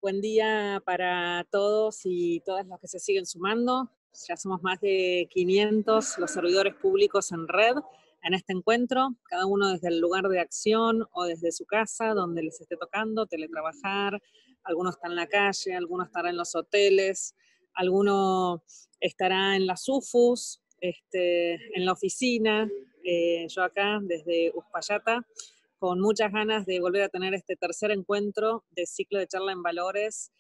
Buen día para todos y todas los que se siguen sumando. Ya somos más de 500 los servidores públicos en red en este encuentro, cada uno desde el lugar de acción o desde su casa, donde les esté tocando, teletrabajar. Algunos están en la calle, algunos estarán en los hoteles, alguno estará en las UFUs, en la oficina. Yo acá desde Uspallata, con muchas ganas de volver a tener este tercer encuentro de ciclo de charla en valores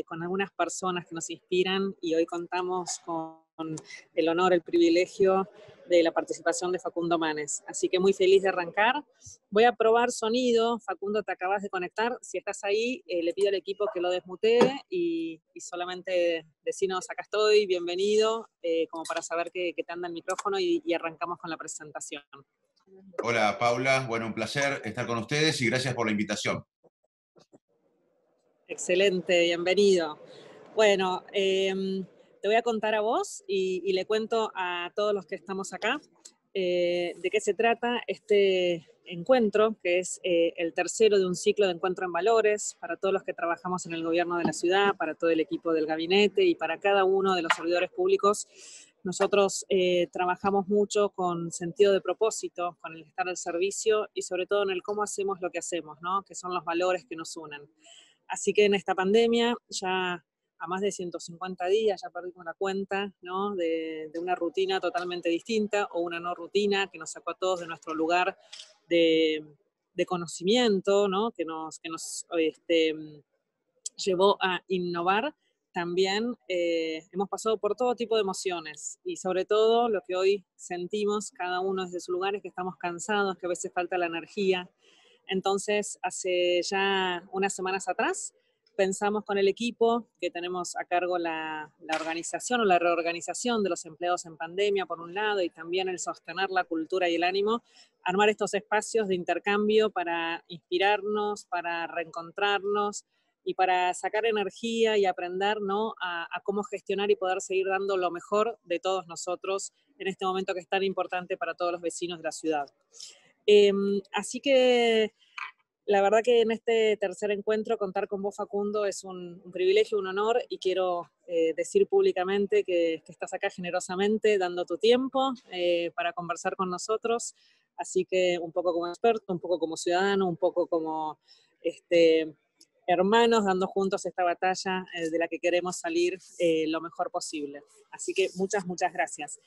con algunas personas que nos inspiran, y hoy contamos con el honor, el privilegio de la participación de Facundo Manes. Así que muy feliz de arrancar. Voy a probar sonido. Facundo, te acabas de conectar. Si estás ahí, le pido al equipo que lo desmutee y solamente decinos, acá estoy, bienvenido, como para saber que te anda el micrófono y arrancamos con la presentación. Hola Paula, bueno, un placer estar con ustedes y gracias por la invitación. Excelente, bienvenido. Bueno, te voy a contar a vos y le cuento a todos los que estamos acá de qué se trata este encuentro, que es el tercero de un ciclo de encuentro en valores, para todos los que trabajamos en el gobierno de la ciudad, para todo el equipo del gabinete y para cada uno de los servidores públicos. Nosotros trabajamos mucho con sentido de propósito, con el estar al servicio y sobre todo en el cómo hacemos lo que hacemos, ¿no? Que son los valores que nos unen. Así que en esta pandemia, ya a más de 150 días, ya perdimos la cuenta, ¿no? de una rutina totalmente distinta o una no rutina que nos sacó a todos de nuestro lugar de conocimiento, ¿no? que nos llevó a innovar. También hemos pasado por todo tipo de emociones y sobre todo lo que hoy sentimos cada uno desde su lugar es que estamos cansados, que a veces falta la energía. Entonces, hace ya unas semanas atrás, pensamos con el equipo que tenemos a cargo la organización o la reorganización de los empleados en pandemia, por un lado, y también el sostener la cultura y el ánimo, armar estos espacios de intercambio para inspirarnos, para reencontrarnos y para sacar energía y aprender, ¿no? a cómo gestionar y poder seguir dando lo mejor de todos nosotros en este momento que es tan importante para todos los vecinos de la ciudad. Así que la verdad que en este tercer encuentro contar con vos, Facundo, es un privilegio, un honor, y quiero decir públicamente que estás acá generosamente dando tu tiempo para conversar con nosotros. Así que un poco como experto, un poco como ciudadano, un poco como hermanos dando juntos esta batalla de la que queremos salir lo mejor posible. Así que muchas, muchas gracias.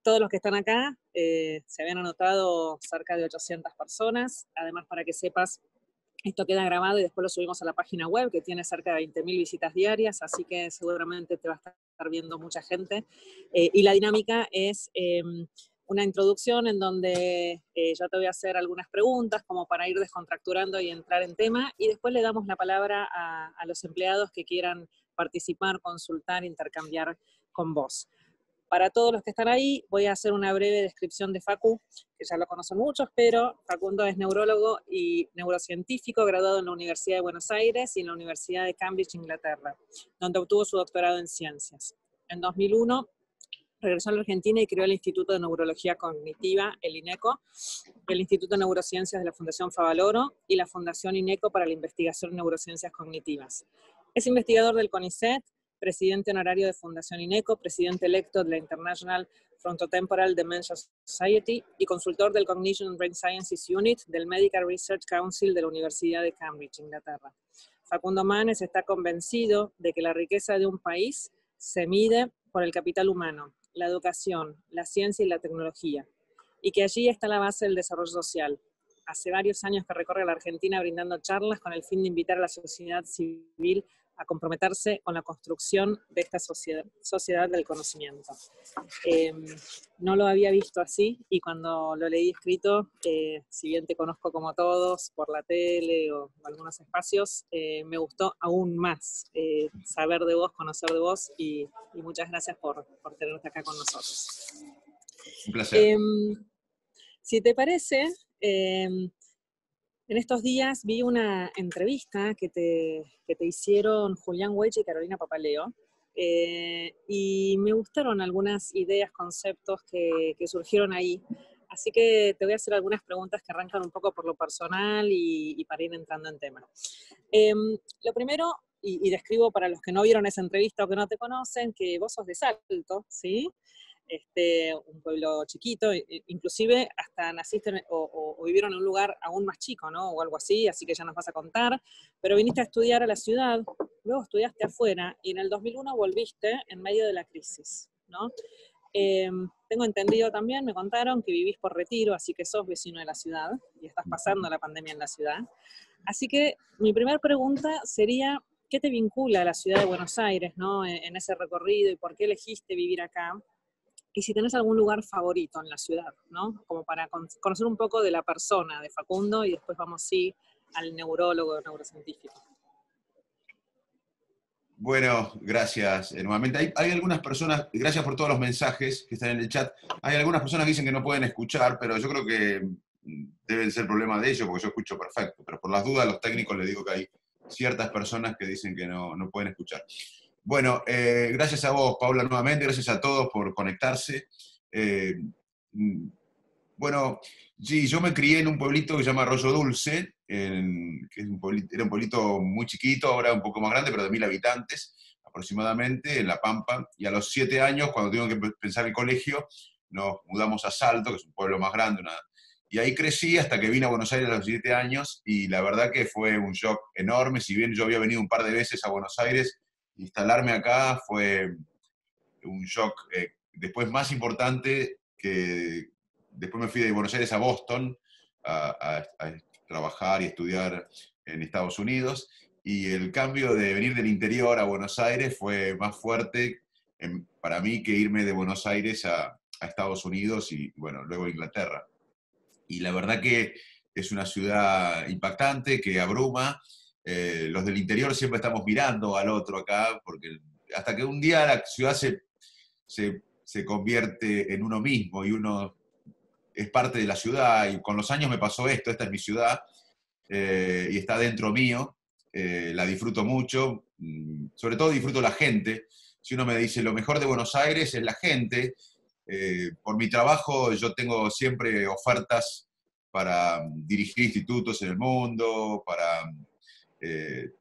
Todos los que están acá, se habían anotado cerca de 800 personas. Además, para que sepas, esto queda grabado y después lo subimos a la página web, que tiene cerca de 20.000 visitas diarias, así que seguramente te va a estar viendo mucha gente. Y la dinámica es una introducción en donde yo te voy a hacer algunas preguntas como para ir descontracturando y entrar en tema, y después le damos la palabra a los empleados que quieran participar, consultar, intercambiar con vos. Para todos los que están ahí, voy a hacer una breve descripción de Facu, que ya lo conocen muchos, pero Facundo es neurólogo y neurocientífico, graduado en la Universidad de Buenos Aires y en la Universidad de Cambridge, Inglaterra, donde obtuvo su doctorado en ciencias. En 2001 regresó a la Argentina y creó el Instituto de Neurología Cognitiva, el INECO, el Instituto de Neurociencias de la Fundación Favaloro y la Fundación INECO para la Investigación en Neurociencias Cognitivas. Es investigador del CONICET, presidente honorario de Fundación INECO, presidente electo de la International Frontotemporal Dementia Society y consultor del Cognition and Brain Sciences Unit del Medical Research Council de la Universidad de Cambridge, Inglaterra. Facundo Manes está convencido de que la riqueza de un país se mide por el capital humano, la educación, la ciencia y la tecnología, y que allí está la base del desarrollo social. Hace varios años que recorre la Argentina brindando charlas con el fin de invitar a la sociedad civil a comprometerse con la construcción de esta sociedad del conocimiento. No lo había visto así y cuando lo leí escrito, si bien te conozco como todos por la tele o algunos espacios, me gustó aún más saber de vos, conocer de vos y muchas gracias por tenerte acá con nosotros. Un placer. Si te parece, en estos días vi una entrevista que te hicieron Julián Weich y Carolina Papaleo, y me gustaron algunas ideas, conceptos que surgieron ahí. Así que te voy a hacer algunas preguntas que arrancan un poco por lo personal y para ir entrando en tema. Lo primero, y describo para los que no vieron esa entrevista o que no te conocen, que vos sos de Salto, ¿sí? Un pueblo chiquito, inclusive hasta naciste o vivieron en un lugar aún más chico, ¿no? O algo así que ya nos vas a contar, pero viniste a estudiar a la ciudad, luego estudiaste afuera y en el 2001 volviste en medio de la crisis, ¿no? Tengo entendido también, me contaron que vivís por Retiro, así que sos vecino de la ciudad y estás pasando la pandemia en la ciudad. Así que mi primera pregunta sería, ¿qué te vincula a la ciudad de Buenos Aires, ¿no? En ese recorrido y por qué elegiste vivir acá? Y si tenés algún lugar favorito en la ciudad, ¿no? Como para conocer un poco de la persona de Facundo y después vamos, sí, al neurólogo, neurocientífico. Bueno, gracias nuevamente. Hay algunas personas, gracias por todos los mensajes que están en el chat. Hay algunas personas que dicen que no pueden escuchar, pero yo creo que debe ser problema de ellos, porque yo escucho perfecto. Pero por las dudas, a los técnicos les digo que hay ciertas personas que dicen que no pueden escuchar. Bueno, gracias a vos, Paula, nuevamente. Gracias a todos por conectarse. Eh, bueno, sí, yo me crié en un pueblito que se llama Arroyo Dulce, que es era un pueblito muy chiquito, ahora un poco más grande, pero de 1000 habitantes aproximadamente, en La Pampa. Y a los 7 años, cuando tengo que pensar el colegio, nos mudamos a Salto, que es un pueblo más grande. Y ahí crecí hasta que vine a Buenos Aires a los 7 años, y la verdad que fue un shock enorme. Si bien yo había venido un par de veces a Buenos Aires, instalarme acá fue un shock. Después más importante que después me fui de Buenos Aires a Boston a trabajar y estudiar en Estados Unidos, y el cambio de venir del interior a Buenos Aires fue más fuerte para mí que irme de Buenos Aires a Estados Unidos y bueno, luego a Inglaterra. Y la verdad que es una ciudad impactante, que abruma. Los del interior siempre estamos mirando al otro acá, porque hasta que un día la ciudad se convierte en uno mismo y uno es parte de la ciudad, y con los años me pasó esto. Esta es mi ciudad, y está dentro mío. La disfruto mucho, sobre todo disfruto la gente. Si uno me dice lo mejor de Buenos Aires es la gente, por mi trabajo yo tengo siempre ofertas para dirigir institutos en el mundo, para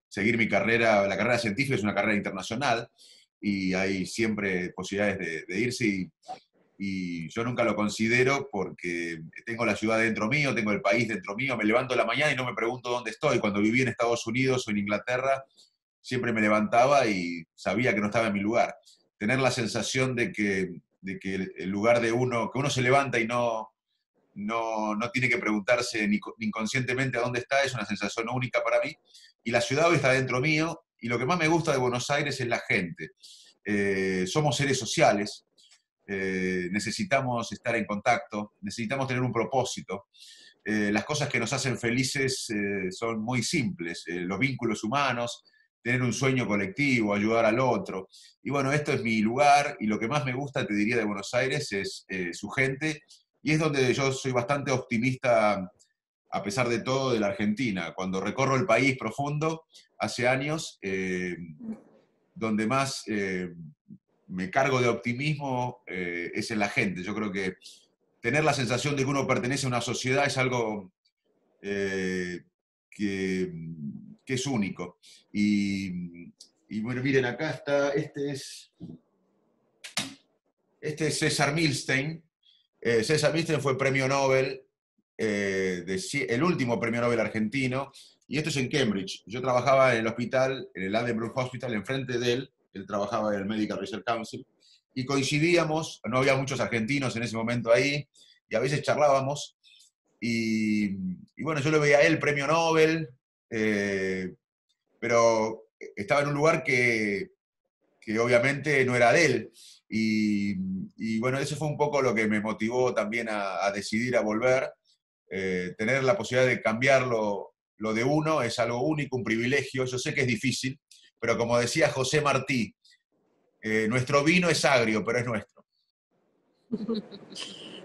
seguir mi carrera. La carrera científica es una carrera internacional y hay siempre posibilidades de irse, y yo nunca lo considero porque tengo la ciudad dentro mío, tengo el país dentro mío. Me levanto a la mañana y no me pregunto dónde estoy. Cuando viví en Estados Unidos o en Inglaterra, siempre me levantaba y sabía que no estaba en mi lugar. Tener la sensación de que el lugar de uno, que uno se levanta y no tiene que preguntarse ni inconscientemente a dónde está, es una sensación única para mí. Y la ciudad hoy está dentro mío, y lo que más me gusta de Buenos Aires es la gente. Somos seres sociales. Necesitamos estar en contacto, necesitamos tener un propósito. Las cosas que nos hacen felices son muy simples, los vínculos humanos, tener un sueño colectivo, ayudar al otro. Y bueno, esto es mi lugar, y lo que más me gusta, te diría, de Buenos Aires es su gente, y es donde yo soy bastante optimista, a pesar de todo, de la Argentina. Cuando recorro el país profundo, hace años, donde más me cargo de optimismo es en la gente. Yo creo que tener la sensación de que uno pertenece a una sociedad es algo eh, que, que es único. Y bueno, miren, acá está, este es César Milstein. César Milstein fue premio Nobel, el último premio Nobel argentino, y esto es en Cambridge. Yo trabajaba en el hospital, en el Addenbrooke Hospital, enfrente de él trabajaba en el Medical Research Council, y coincidíamos. No había muchos argentinos en ese momento ahí, y a veces charlábamos, y bueno, yo lo veía a él, premio Nobel, pero estaba en un lugar que obviamente no era de él. Y bueno, eso fue un poco lo que me motivó también a decidir a volver. Tener la posibilidad de cambiar lo de uno es algo único, un privilegio. Yo sé que es difícil, pero como decía José Martí, nuestro vino es agrio, pero es nuestro.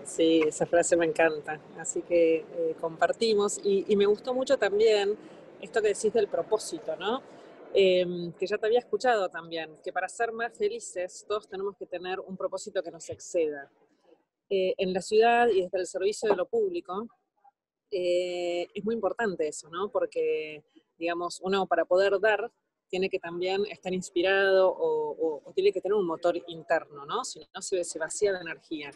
Sí, esa frase me encanta, así que compartimos y me gustó mucho también esto que decís del propósito, ¿no? Que ya te había escuchado también, que para ser más felices todos tenemos que tener un propósito que nos exceda. en la ciudad y desde el servicio de lo público, es muy importante eso, ¿no? Porque, digamos, uno para poder dar tiene que también estar inspirado o tiene que tener un motor interno, ¿no? Si no se vacía de energía.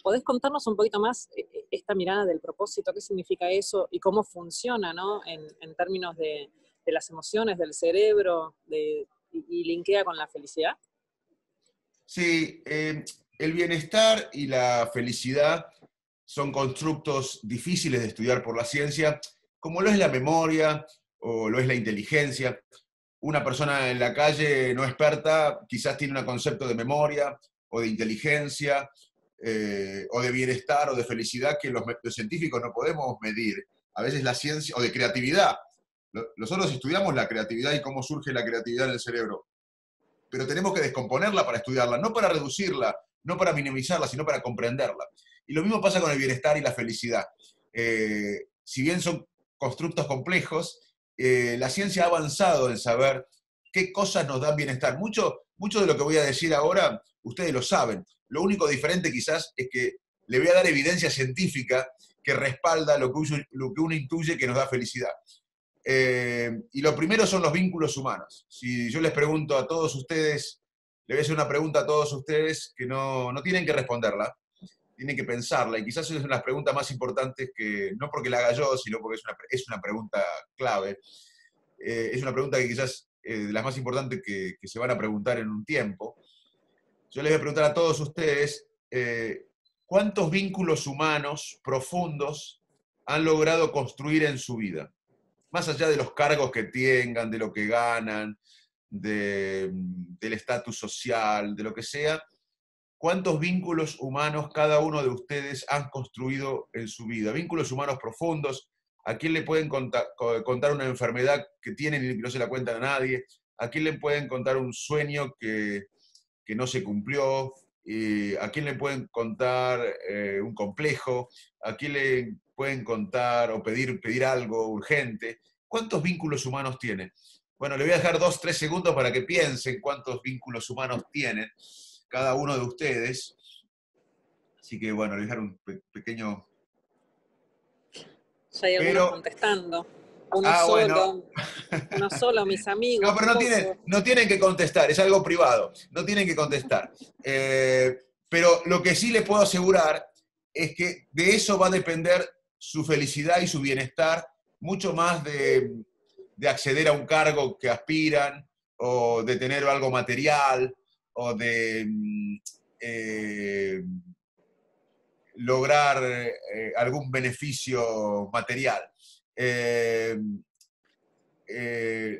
¿Podés contarnos un poquito más esta mirada del propósito? ¿Qué significa eso y cómo funciona, ¿no? En términos de las emociones, del cerebro, y linkea con la felicidad. Sí, el bienestar y la felicidad son constructos difíciles de estudiar por la ciencia, como lo es la memoria o lo es la inteligencia. Una persona en la calle no experta quizás tiene un concepto de memoria o de inteligencia o de bienestar o de felicidad que los científicos no podemos medir. A veces la ciencia, o de creatividad. Nosotros estudiamos la creatividad y cómo surge la creatividad en el cerebro, pero tenemos que descomponerla para estudiarla, no para reducirla, no para minimizarla, sino para comprenderla. Y lo mismo pasa con el bienestar y la felicidad. Si bien son constructos complejos, la ciencia ha avanzado en saber qué cosas nos dan bienestar. Mucho de lo que voy a decir ahora, ustedes lo saben. Lo único diferente quizás es que le voy a dar evidencia científica que respalda lo que uno intuye que nos da felicidad. Y lo primero son los vínculos humanos. Si yo les pregunto a todos ustedes, le voy a hacer una pregunta a todos ustedes que no tienen que responderla, tienen que pensarla, y quizás es una de las preguntas más importantes que, no porque la haga yo, sino porque es una pregunta clave. Es una pregunta que quizás de las más importantes que se van a preguntar en un tiempo. Yo les voy a preguntar a todos ustedes, ¿cuántos vínculos humanos profundos han logrado construir en su vida? Más allá de los cargos que tengan, de lo que ganan, del estatus social, de lo que sea, ¿cuántos vínculos humanos cada uno de ustedes han construido en su vida? Vínculos humanos profundos. ¿A quién le pueden contar una enfermedad que tienen y que no se la cuentan a nadie? ¿A quién le pueden contar un sueño que no se cumplió? ¿A quién le pueden contar un complejo? ¿A quién le pueden contar o pedir algo urgente? ¿Cuántos vínculos humanos tienen? Bueno, le voy a dejar 2, 3 segundos para que piensen cuántos vínculos humanos tienen cada uno de ustedes. Así que bueno, le voy a dejar un pequeño... Ya hay algunos contestando. Bueno. Uno solo, mis amigos. No, pero no tienen que contestar, es algo privado, no tienen que contestar. Pero lo que sí les puedo asegurar es que de eso va a depender su felicidad y su bienestar, mucho más de acceder a un cargo que aspiran, o de tener algo material, o de lograr algún beneficio material.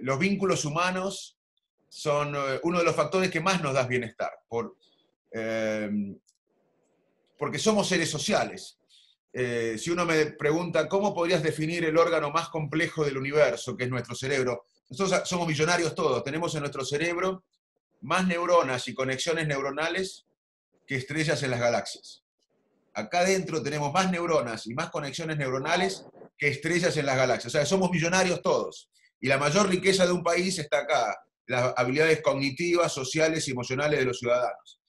Los vínculos humanos son uno de los factores que más nos da bienestar, porque somos seres sociales. Si uno me pregunta, ¿cómo podrías definir el órgano más complejo del universo, que es nuestro cerebro? Nosotros somos millonarios todos, tenemos en nuestro cerebro más neuronas y conexiones neuronales que estrellas en las galaxias. Acá adentro tenemos más neuronas y más conexiones neuronales que estrellas en las galaxias. O sea, somos millonarios todos. Y la mayor riqueza de un país está acá, las habilidades cognitivas, sociales y emocionales de los ciudadanos.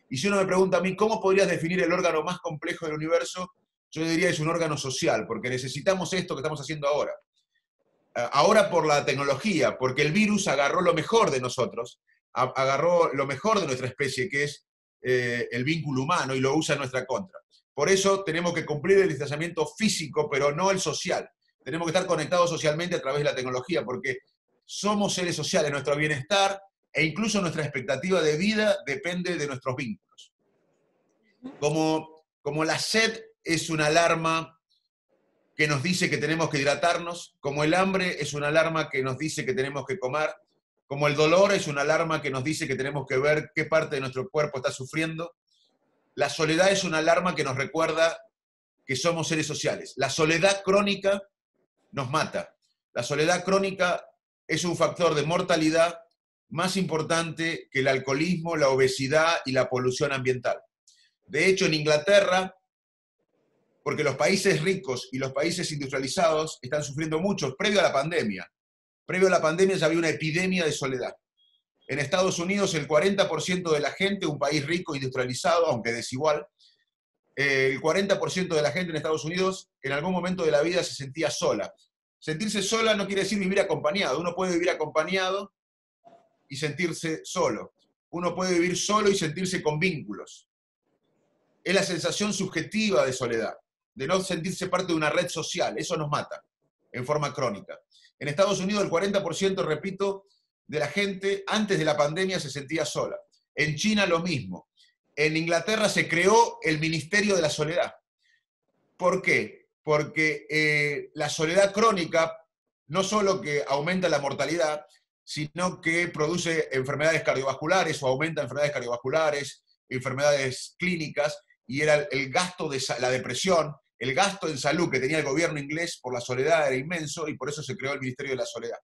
Y si uno me pregunta a mí, ¿cómo podrías definir el órgano más complejo del universo? Yo diría que es un órgano social, porque necesitamos esto que estamos haciendo ahora. Ahora por la tecnología, porque el virus agarró lo mejor de nosotros, agarró lo mejor de nuestra especie, que es el vínculo humano, y lo usa en nuestra contra. Por eso tenemos que cumplir el distanciamiento físico, pero no el social. Tenemos que estar conectados socialmente a través de la tecnología, porque somos seres sociales, nuestro bienestar e incluso nuestra expectativa de vida depende de nuestros vínculos. Como la sed es una alarma que nos dice que tenemos que hidratarnos, como el hambre es una alarma que nos dice que tenemos que comer, como el dolor es una alarma que nos dice que tenemos que ver qué parte de nuestro cuerpo está sufriendo, la soledad es una alarma que nos recuerda que somos seres sociales. La soledad crónica nos mata. La soledad crónica es un factor de mortalidad más importante que el alcoholismo, la obesidad y la polución ambiental. De hecho, en Inglaterra, porque los países ricos y los países industrializados están sufriendo mucho, previo a la pandemia ya había una epidemia de soledad. En Estados Unidos, el 40% de la gente, un país rico, industrializado, aunque desigual, el 40% de la gente en Estados Unidos en algún momento de la vida se sentía sola. Sentirse sola no quiere decir vivir acompañado. Uno puede vivir acompañado y sentirse solo. Uno puede vivir solo y sentirse con vínculos. Es la sensación subjetiva de soledad, de no sentirse parte de una red social. Eso nos mata en forma crónica. En Estados Unidos el 40%, repito, de la gente antes de la pandemia se sentía sola. En China lo mismo. En Inglaterra se creó el Ministerio de la Soledad. ¿Por qué? Porque la soledad crónica no solo que aumenta la mortalidad, sino que produce enfermedades cardiovasculares o aumenta enfermedades cardiovasculares, enfermedades clínicas, y era el gasto de la depresión, el gasto en salud que tenía el gobierno inglés por la soledad era inmenso y por eso se creó el Ministerio de la Soledad.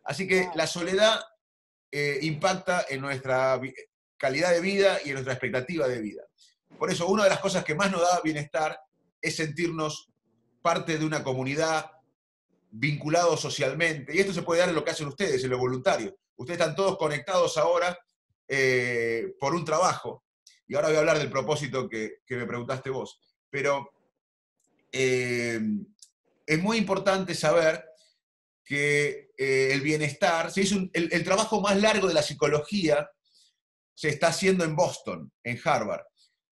Así que la soledad impacta en nuestra calidad de vida y en nuestra expectativa de vida. Por eso, una de las cosas que más nos da bienestar es sentirnos parte de una comunidad, vinculados socialmente. Y esto se puede dar en lo que hacen ustedes, en lo voluntario. Ustedes están todos conectados ahora por un trabajo. Y ahora voy a hablar del propósito que me preguntaste vos. Pero es muy importante saber que el bienestar, el trabajo más largo de la psicología se está haciendo en Boston, en Harvard.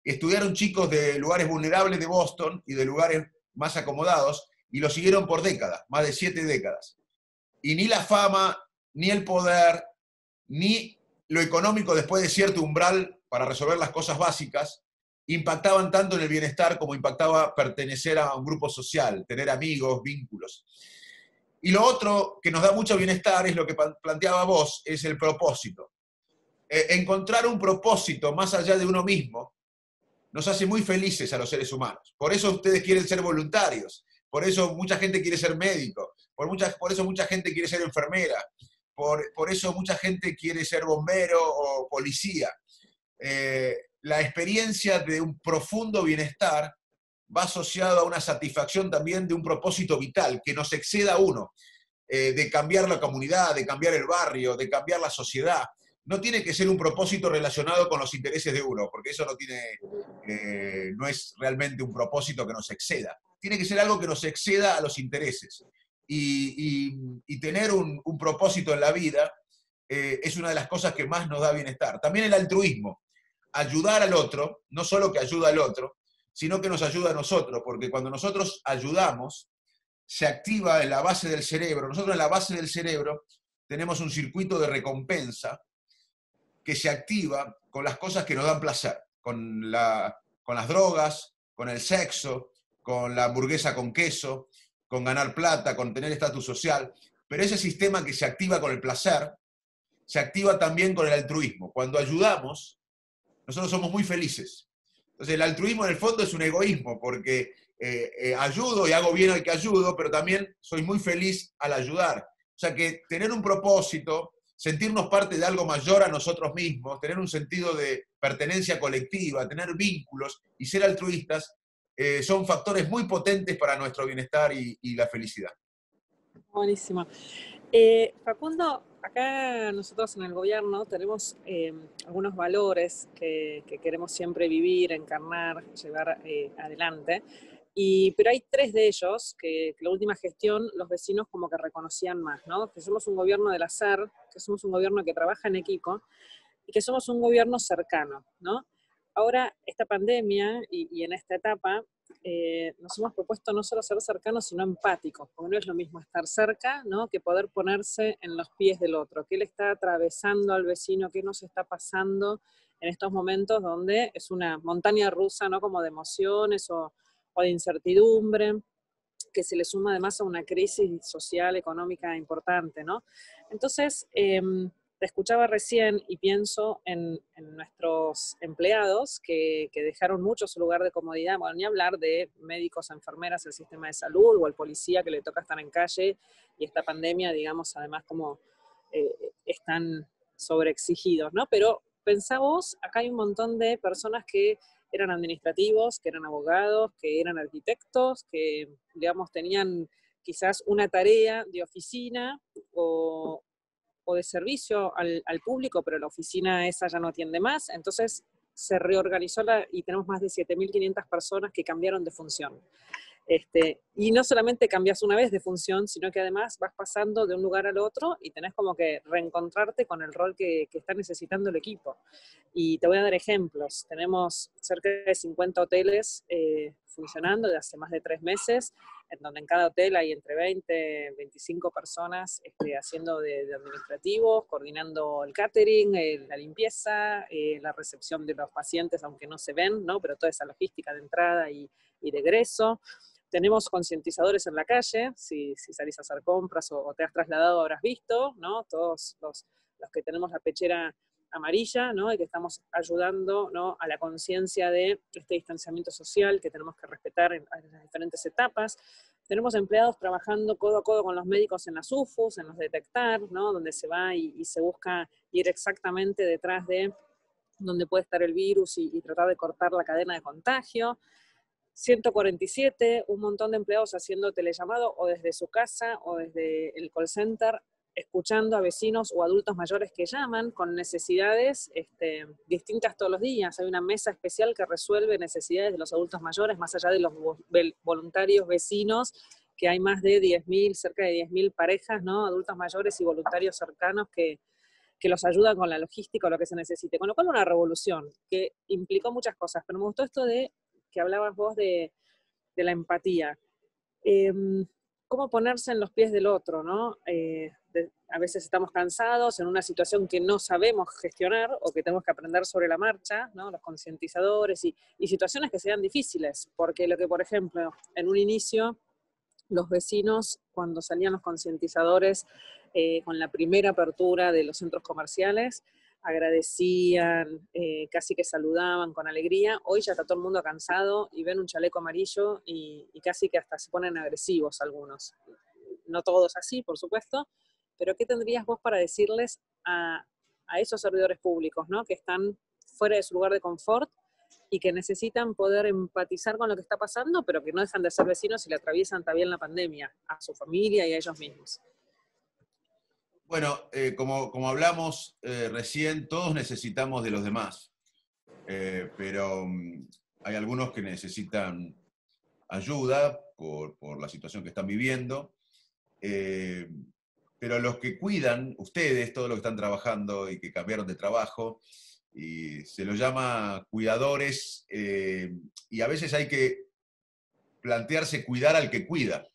Estudiaron chicos de lugares vulnerables de Boston y de lugares más acomodados y lo siguieron por décadas, más de 7 décadas. Y ni la fama, ni el poder, ni lo económico después de cierto umbral para resolver las cosas básicas, impactaban tanto en el bienestar como impactaba pertenecer a un grupo social, tener amigos, vínculos. Y lo otro que nos da mucho bienestar es lo que planteaba vos, es el propósito. Encontrar un propósito más allá de uno mismo nos hace muy felices a los seres humanos. Por eso ustedes quieren ser voluntarios, por eso mucha gente quiere ser médico, por eso mucha gente quiere ser enfermera, por eso mucha gente quiere ser bombero o policía. La experiencia de un profundo bienestar va asociado a una satisfacción también de un propósito vital que nos exceda a uno, de cambiar la comunidad, de cambiar el barrio, de cambiar la sociedad. No tiene que ser un propósito relacionado con los intereses de uno, porque eso no es realmente un propósito que nos exceda. Tiene que ser algo que nos exceda a los intereses. Y tener un propósito en la vida es una de las cosas que más nos da bienestar. También el altruismo, ayudar al otro, no solo que ayuda al otro, sino que nos ayuda a nosotros, porque cuando nosotros ayudamos, se activa en la base del cerebro. Nosotros en la base del cerebro tenemos un circuito de recompensa que se activa con las cosas que nos dan placer, con las drogas, con el sexo, con la hamburguesa con queso, con ganar plata, con tener estatus social. Pero ese sistema que se activa con el placer, se activa también con el altruismo. Cuando ayudamos, nosotros somos muy felices. Entonces el altruismo en el fondo es un egoísmo, porque ayudo y hago bien al que ayudo, pero también soy muy feliz al ayudar. O sea que tener un propósito, sentirnos parte de algo mayor a nosotros mismos, tener un sentido de pertenencia colectiva, tener vínculos y ser altruistas, son factores muy potentes para nuestro bienestar y la felicidad. Buenísimo. Facundo, acá nosotros en el gobierno tenemos algunos valores que queremos siempre vivir, encarnar, llevar adelante. Pero hay 3 de ellos que la última gestión los vecinos como que reconocían más, ¿no? Que somos un gobierno del hacer, que somos un gobierno que trabaja en equipo y que somos un gobierno cercano, ¿no? Ahora, esta pandemia y en esta etapa, nos hemos propuesto no solo ser cercanos, sino empáticos, porque no es lo mismo estar cerca, ¿no?, que poder ponerse en los pies del otro, qué le está atravesando al vecino, qué nos está pasando en estos momentos donde es una montaña rusa, ¿no?, como de emociones o de incertidumbre, que se le suma además a una crisis social, económica importante, ¿no? Entonces, te escuchaba recién y pienso en nuestros empleados que dejaron mucho su lugar de comodidad, bueno, ni hablar de médicos, enfermeras, el sistema de salud o el policía que le toca estar en calle y esta pandemia, digamos, además como están sobreexigidos, ¿no? Pero pensá vos, acá hay un montón de personas que eran administrativos, que eran abogados, que eran arquitectos, que, digamos, tenían quizás una tarea de oficina o de servicio al público, pero la oficina esa ya no atiende más. Entonces, se reorganizó y tenemos más de 7.500 personas que cambiaron de función. Y no solamente cambias una vez de función, sino que además vas pasando de un lugar al otro y tenés como que reencontrarte con el rol que está necesitando el equipo. Y te voy a dar ejemplos. Tenemos cerca de 50 hoteles funcionando desde hace más de 3 meses, en donde en cada hotel hay entre 20 y 25 personas haciendo de administrativos, coordinando el catering, la limpieza, la recepción de los pacientes, aunque no se ven, ¿no? Pero toda esa logística de entrada y de egreso. Tenemos concientizadores en la calle, si salís a hacer compras o te has trasladado habrás visto, ¿no? Todos los que tenemos la pechera amarilla, ¿no? Y que estamos ayudando, ¿no?, a la conciencia de este distanciamiento social que tenemos que respetar en las diferentes etapas. Tenemos empleados trabajando codo a codo con los médicos en las UFUs, en los detectar, ¿no?, donde se va y se busca ir exactamente detrás de donde puede estar el virus y tratar de cortar la cadena de contagio. 147, un montón de empleados haciendo telellamado o desde su casa o desde el call center, escuchando a vecinos o adultos mayores que llaman con necesidades distintas todos los días. Hay una mesa especial que resuelve necesidades de los adultos mayores, más allá de los voluntarios vecinos, que hay más de 10.000, cerca de 10.000 parejas, ¿no?, adultos mayores y voluntarios cercanos que los ayudan con la logística o lo que se necesite. Con lo cual una revolución que implicó muchas cosas, pero me gustó esto de que hablabas vos de la empatía. Cómo ponerse en los pies del otro, ¿no? A veces estamos cansados en una situación que no sabemos gestionar o que tenemos que aprender sobre la marcha, ¿no? Los concientizadores y situaciones que sean difíciles, porque lo que, por ejemplo, en un inicio, los vecinos, cuando salían los concientizadores con la primera apertura de los centros comerciales, agradecían, casi que saludaban con alegría. Hoy ya está todo el mundo cansado y ven un chaleco amarillo y casi que hasta se ponen agresivos algunos. No todos así, por supuesto, pero ¿qué tendrías vos para decirles a esos servidores públicos, ¿no?, que están fuera de su lugar de confort y que necesitan poder empatizar con lo que está pasando, pero que no dejan de ser vecinos y le atraviesan también la pandemia a su familia y a ellos mismos? Bueno, como hablamos recién, todos necesitamos de los demás, pero hay algunos que necesitan ayuda por la situación que están viviendo, pero los que cuidan, ustedes, todos los que están trabajando y que cambiaron de trabajo, y se los llama cuidadores, y a veces hay que plantearse cuidar al que cuida,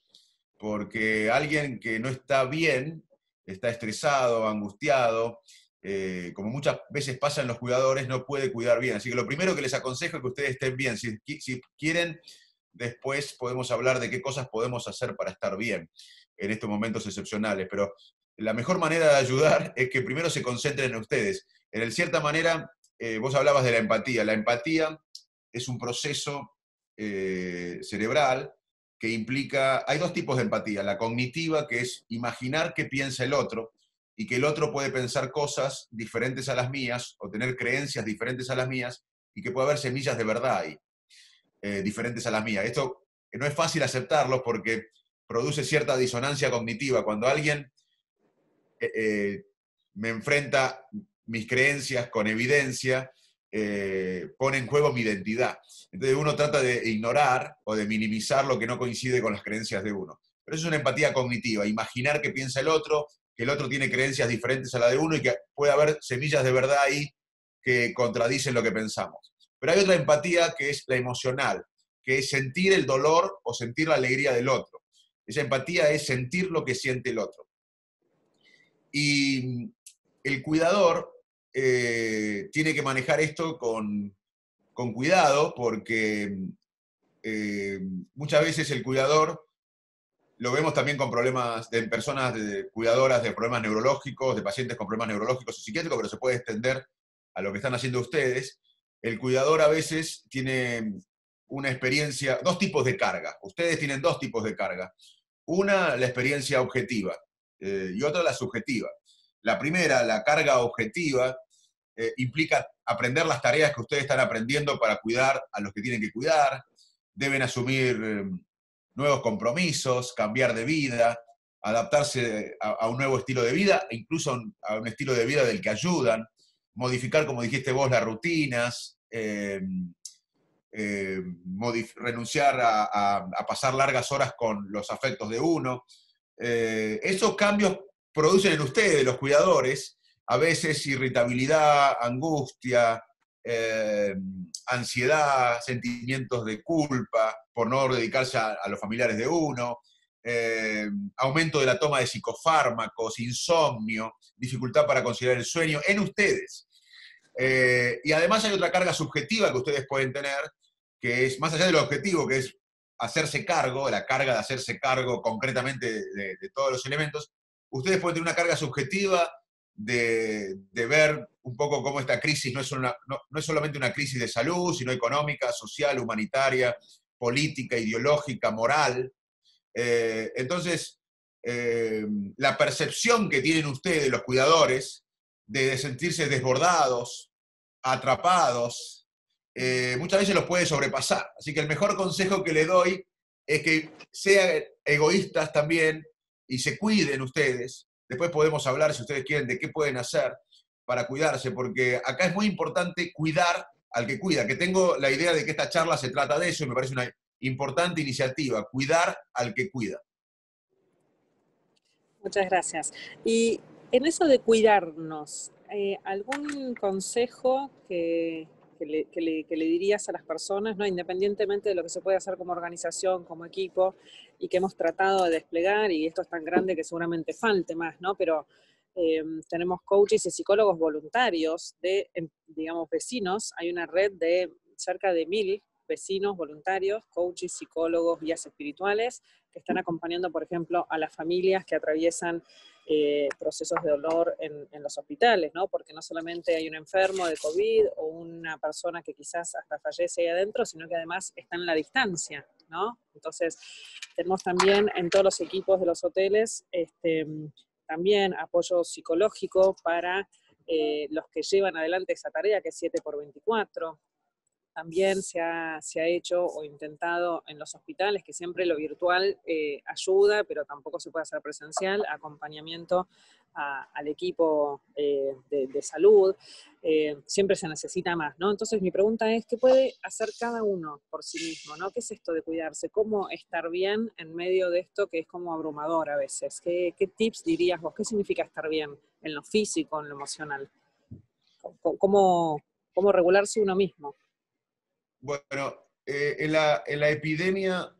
porque alguien que no está bien, está estresado, angustiado, como muchas veces pasa en los cuidadores, no puede cuidar bien. Así que lo primero que les aconsejo es que ustedes estén bien. Si quieren, después podemos hablar de qué cosas podemos hacer para estar bien en estos momentos excepcionales, pero la mejor manera de ayudar es que primero se concentren en ustedes. En cierta manera, vos hablabas de la empatía. La empatía es un proceso cerebral que implica, hay dos tipos de empatía, la cognitiva, que es imaginar qué piensa el otro, y que el otro puede pensar cosas diferentes a las mías, o tener creencias diferentes a las mías, y que puede haber semillas de verdad ahí, diferentes a las mías. Esto no es fácil aceptarlo porque produce cierta disonancia cognitiva. Cuando alguien me enfrenta mis creencias con evidencia, pone en juego mi identidad. Entonces uno trata de ignorar o de minimizar lo que no coincide con las creencias de uno. Pero eso es una empatía cognitiva, imaginar qué piensa el otro, que el otro tiene creencias diferentes a la de uno y que puede haber semillas de verdad ahí que contradicen lo que pensamos. Pero hay otra empatía que es la emocional, que es sentir el dolor o sentir la alegría del otro. Esa empatía es sentir lo que siente el otro. Y el cuidador tiene que manejar esto con cuidado, porque muchas veces el cuidador, lo vemos también con problemas de personas cuidadoras de problemas neurológicos, de pacientes con problemas neurológicos y psiquiátricos, pero se puede extender a lo que están haciendo ustedes. El cuidador a veces tiene una experiencia, dos tipos de carga. Ustedes tienen dos tipos de carga. Una, la experiencia objetiva, y otra, la subjetiva. La primera, la carga objetiva, implica aprender las tareas que ustedes están aprendiendo para cuidar a los que tienen que cuidar. Deben asumir nuevos compromisos, cambiar de vida, adaptarse a un nuevo estilo de vida, e incluso a un estilo de vida del que ayudan, modificar, como dijiste vos, las rutinas, eh, renunciar a pasar largas horas con los afectos de uno. Esos cambios producen en ustedes, los cuidadores, a veces irritabilidad, angustia, ansiedad, sentimientos de culpa por no dedicarse a los familiares de uno, aumento de la toma de psicofármacos, insomnio, dificultad para conciliar el sueño en ustedes. Y además hay otra carga subjetiva que ustedes pueden tener, que es más allá del objetivo, que es hacerse cargo, la carga de hacerse cargo concretamente de todos los elementos. Ustedes pueden tener una carga subjetiva de ver un poco cómo esta crisis no es solamente una crisis de salud, sino económica, social, humanitaria, política, ideológica, moral. Entonces, la percepción que tienen ustedes, los cuidadores, de sentirse desbordados, atrapados, muchas veces los puede sobrepasar. Así que el mejor consejo que le doy es que sean egoístas también y se cuiden ustedes. Después podemos hablar, si ustedes quieren, de qué pueden hacer para cuidarse, porque acá es muy importante cuidar al que cuida, que tengo la idea de que esta charla se trata de eso y me parece una importante iniciativa, cuidar al que cuida. Muchas gracias. Y en eso de cuidarnos, ¿algún consejo que le dirías a las personas, ¿no? Independientemente de lo que se puede hacer como organización, como equipo, y que hemos tratado de desplegar, y esto es tan grande que seguramente falte más, ¿no? Pero tenemos coaches y psicólogos voluntarios de, digamos, vecinos. Hay una red de cerca de 1000 vecinos voluntarios, coaches, psicólogos, guías espirituales, que están acompañando, por ejemplo, a las familias que atraviesan procesos de dolor en los hospitales, ¿no? Porque no solamente hay un enfermo de COVID o una persona que quizás hasta fallece ahí adentro, sino que además está en la distancia, ¿no? Entonces, tenemos también en todos los equipos de los hoteles también apoyo psicológico para los que llevan adelante esa tarea, que es 7x24. También se ha hecho o intentado en los hospitales, que siempre lo virtual ayuda, pero tampoco se puede hacer presencial, acompañamiento al equipo de salud. Siempre se necesita más, ¿no? Entonces mi pregunta es, ¿qué puede hacer cada uno por sí mismo, ¿no? ¿Qué es esto de cuidarse? ¿Cómo estar bien en medio de esto que es como abrumador a veces? ¿Qué tips dirías vos? ¿Qué significa estar bien en lo físico, en lo emocional? ¿Cómo regularse uno mismo? Bueno, en la epidemia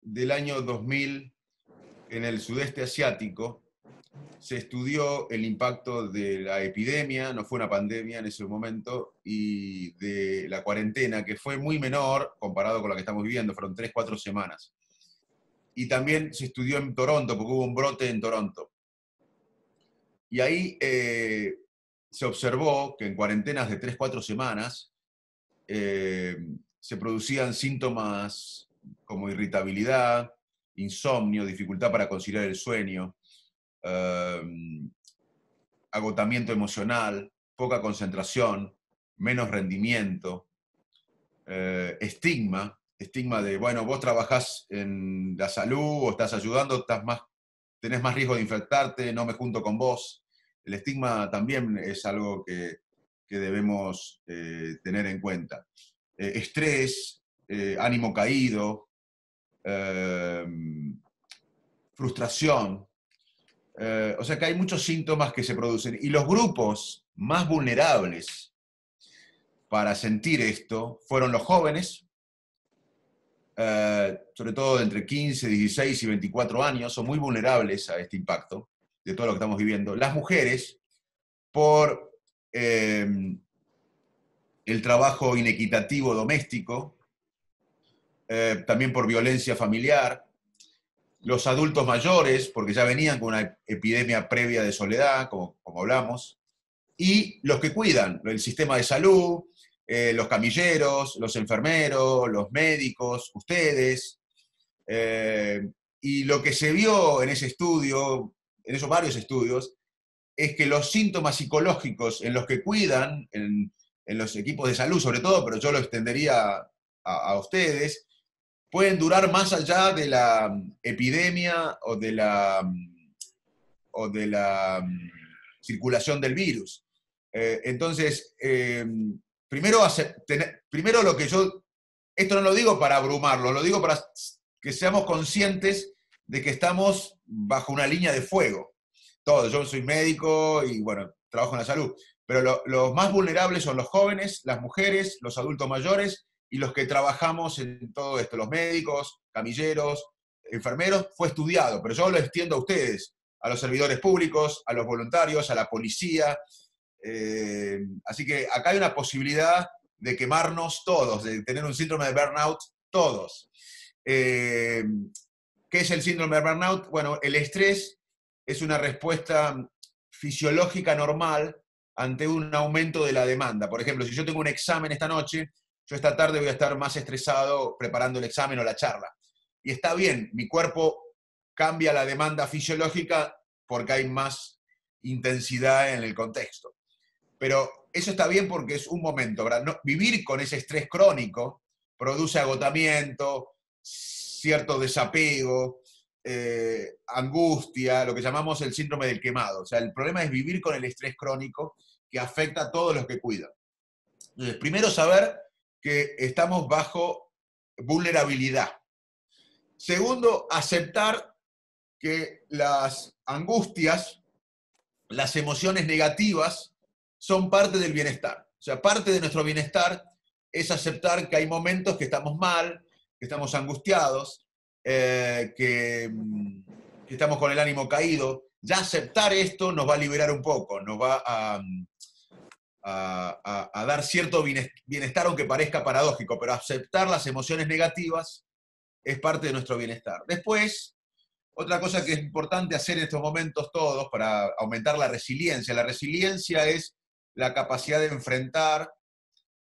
del año 2000 en el sudeste asiático, se estudió el impacto de la epidemia, no fue una pandemia en ese momento, y de la cuarentena, que fue muy menor comparado con la que estamos viviendo, fueron 3, 4 semanas. Y también se estudió en Toronto, porque hubo un brote en Toronto. Y ahí se observó que en cuarentenas de 3, 4 semanas se producían síntomas como irritabilidad, insomnio, dificultad para conciliar el sueño, agotamiento emocional, poca concentración, menos rendimiento, estigma de, bueno, vos trabajás en la salud o estás ayudando, tenés más riesgo de infectarte, no me junto con vos. El estigma también es algo que debemos tener en cuenta. Estrés, ánimo caído, frustración. O sea que hay muchos síntomas que se producen. Y los grupos más vulnerables para sentir esto fueron los jóvenes, sobre todo de entre 15, 16 y 24 años, son muy vulnerables a este impacto de todo lo que estamos viviendo. Las mujeres, por el trabajo inequitativo doméstico, también por violencia familiar, los adultos mayores, porque ya venían con una epidemia previa de soledad, como hablamos, y los que cuidan, el sistema de salud, los camilleros, los enfermeros, los médicos, ustedes. Y lo que se vio en ese estudio, en esos varios estudios, es que los síntomas psicológicos en los que cuidan, en los equipos de salud sobre todo, pero yo lo extendería a ustedes, pueden durar más allá de la epidemia o de la circulación del virus. Entonces, primero, primero lo que yo, esto no lo digo para abrumarlo, lo digo para que seamos conscientes de que estamos bajo una línea de fuego. Todos, yo soy médico y bueno, trabajo en la salud, pero los más vulnerables son los jóvenes, las mujeres, los adultos mayores y los que trabajamos en todo esto, los médicos, camilleros, enfermeros, fue estudiado, pero yo lo extiendo a ustedes, a los servidores públicos, a los voluntarios, a la policía. Así que acá hay una posibilidad de quemarnos todos, de tener un síndrome de burnout todos. ¿Qué es el síndrome de burnout? Bueno, el estrés es una respuesta fisiológica normal ante un aumento de la demanda. Por ejemplo, si yo tengo un examen esta noche, yo esta tarde voy a estar más estresado preparando el examen o la charla. Y está bien, mi cuerpo cambia la demanda fisiológica porque hay más intensidad en el contexto. Pero eso está bien porque es un momento, ¿verdad? No, vivir con ese estrés crónico produce agotamiento, cierto desapego, angustia, lo que llamamos el síndrome del quemado. O sea, el problema es vivir con el estrés crónico que afecta a todos los que cuidan. Entonces, primero saber que estamos bajo vulnerabilidad. Segundo, aceptar que las angustias, las emociones negativas, son parte del bienestar. O sea, parte de nuestro bienestar es aceptar que hay momentos que estamos mal, que estamos angustiados, que estamos con el ánimo caído. Ya aceptar esto nos va a liberar un poco, nos va a dar cierto bienestar, aunque parezca paradójico, pero aceptar las emociones negativas es parte de nuestro bienestar. Después, otra cosa que es importante hacer en estos momentos todos para aumentar la resiliencia. La resiliencia es la capacidad de enfrentar,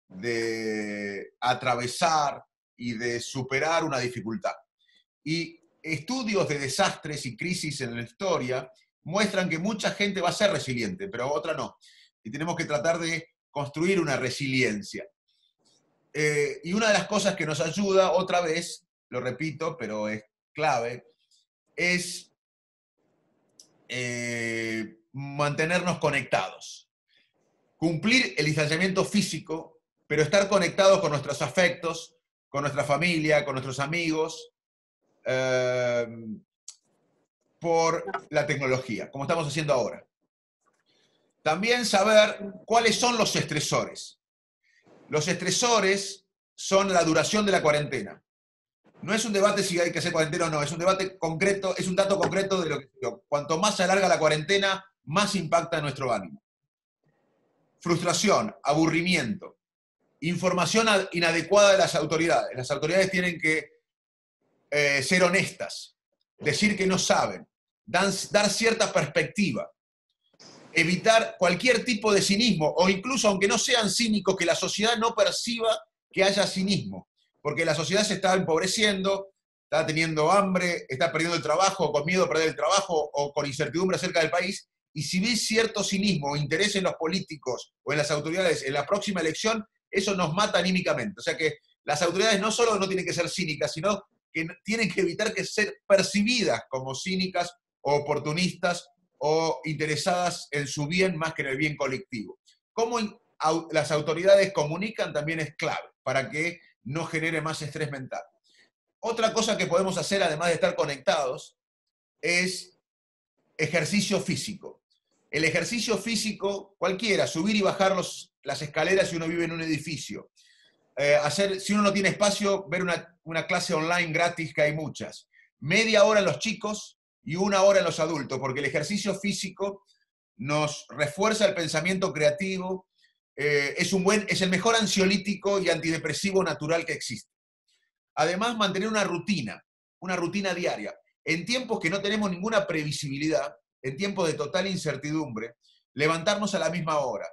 de atravesar y de superar una dificultad. Y estudios de desastres y crisis en la historia muestran que mucha gente va a ser resiliente, pero otra no. Y tenemos que tratar de construir una resiliencia. Y una de las cosas que nos ayuda, otra vez, lo repito, pero es clave, es mantenernos conectados. Cumplir el distanciamiento físico, pero estar conectados con nuestros afectos, con nuestra familia, con nuestros amigos, por la tecnología, como estamos haciendo ahora. También saber cuáles son los estresores. Los estresores son la duración de la cuarentena. No es un debate si hay que hacer cuarentena o no, es un debate concreto, es un dato concreto de lo que cuanto más se alarga la cuarentena, más impacta en nuestro ánimo. Frustración, aburrimiento, información inadecuada de las autoridades. Las autoridades tienen que ser honestas, decir que no saben, dar cierta perspectiva, evitar cualquier tipo de cinismo, o incluso, aunque no sean cínicos, que la sociedad no perciba que haya cinismo, porque la sociedad se está empobreciendo, está teniendo hambre, está perdiendo el trabajo, con miedo a perder el trabajo, o con incertidumbre acerca del país, y si ves cierto cinismo o interés en los políticos o en las autoridades en la próxima elección, eso nos mata anímicamente. O sea que las autoridades no solo no tienen que ser cínicas, sino que tienen que evitar que ser percibidas como cínicas o oportunistas o interesadas en su bien más que en el bien colectivo. Cómo las autoridades comunican también es clave para que no genere más estrés mental. Otra cosa que podemos hacer, además de estar conectados, es ejercicio físico. El ejercicio físico, cualquiera, subir y bajar las escaleras si uno vive en un edificio. Si uno no tiene espacio, ver una clase online gratis, que hay muchas. Media hora en los chicos y 1 hora en los adultos, porque el ejercicio físico nos refuerza el pensamiento creativo, es el mejor ansiolítico y antidepresivo natural que existe. Además, mantener una rutina diaria. En tiempos que no tenemos ninguna previsibilidad, en tiempos de total incertidumbre, levantarnos a la misma hora,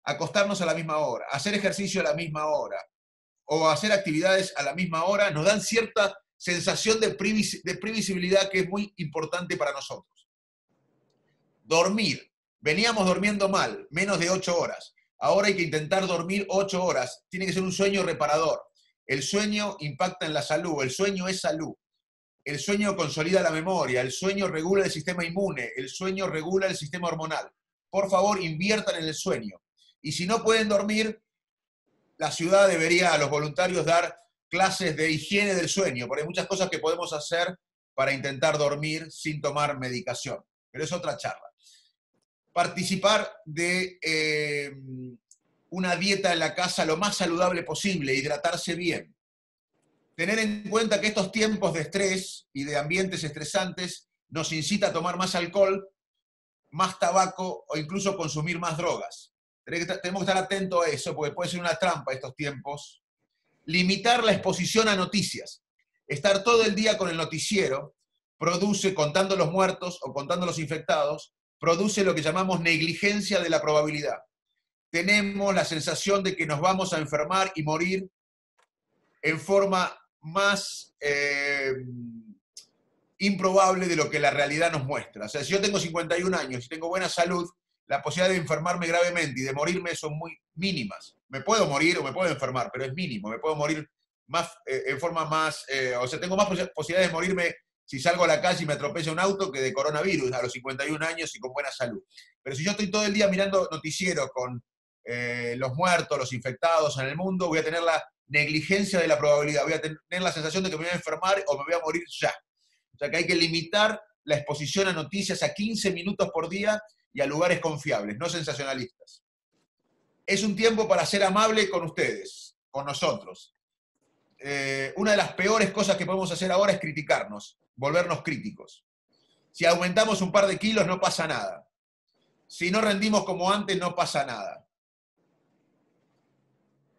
acostarnos a la misma hora, hacer ejercicio a la misma hora, o hacer actividades a la misma hora, nos dan cierta sensación de previsibilidad que es muy importante para nosotros. Dormir. Veníamos durmiendo mal, menos de 8 horas. Ahora hay que intentar dormir 8 horas. Tiene que ser un sueño reparador. El sueño impacta en la salud, el sueño es salud. El sueño consolida la memoria, el sueño regula el sistema inmune, el sueño regula el sistema hormonal. Por favor, inviertan en el sueño. Y si no pueden dormir, la ciudad debería a los voluntarios dar clases de higiene del sueño, porque hay muchas cosas que podemos hacer para intentar dormir sin tomar medicación. Pero es otra charla. Participar de una dieta en la casa lo más saludable posible, hidratarse bien. Tener en cuenta que estos tiempos de estrés y de ambientes estresantes nos incita a tomar más alcohol, más tabaco o incluso consumir más drogas. Tenemos que estar atentos a eso porque puede ser una trampa estos tiempos. Limitar la exposición a noticias. Estar todo el día con el noticiero produce, contando los muertos o contando los infectados, produce lo que llamamos negligencia de la probabilidad. Tenemos la sensación de que nos vamos a enfermar y morir en forma más improbable de lo que la realidad nos muestra. O sea, si yo tengo 51 años y tengo buena salud, la posibilidad de enfermarme gravemente y de morirme son muy mínimas. Me puedo morir o me puedo enfermar, pero es mínimo. Me puedo morir más, en forma más... o sea, tengo más posibilidades de morirme si salgo a la calle y me atropella un auto que de coronavirus a los 51 años y con buena salud. Pero si yo estoy todo el día mirando noticieros con los muertos, los infectados en el mundo, voy a tener la negligencia de la probabilidad. Voy a tener la sensación de que me voy a enfermar o me voy a morir ya. O sea que hay que limitar la exposición a noticias a 15 minutos por día y a lugares confiables, no sensacionalistas. Es un tiempo para ser amable con ustedes, con nosotros. Una de las peores cosas que podemos hacer ahora es criticarnos, volvernos críticos. Si aumentamos un par de kilos no pasa nada. Si no rendimos como antes no pasa nada.